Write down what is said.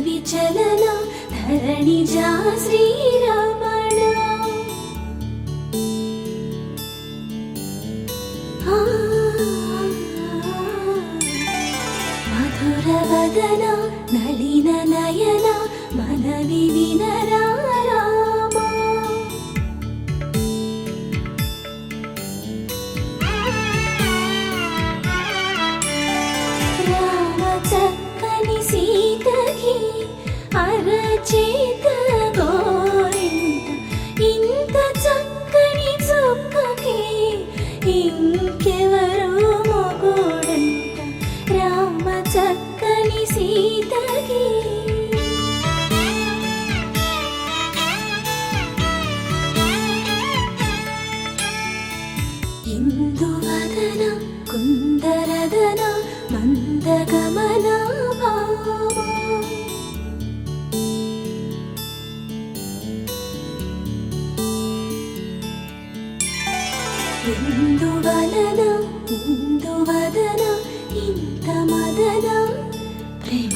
విచలన ధరణిజా శ్రీరమణ మధురవదన నళిన నయన మనవి వినరా రామా రామ చక్కని సీతకి అరచేత గోరింట ఇంత చక్కని చుక్కకి ఇంకెవరు మొగుడంట రామ చక్కని సీతకి ఇందువదన కుందరదన మందగమన భామా ఇందువలన ఇందువదన ఇంత మదన ప్రేమ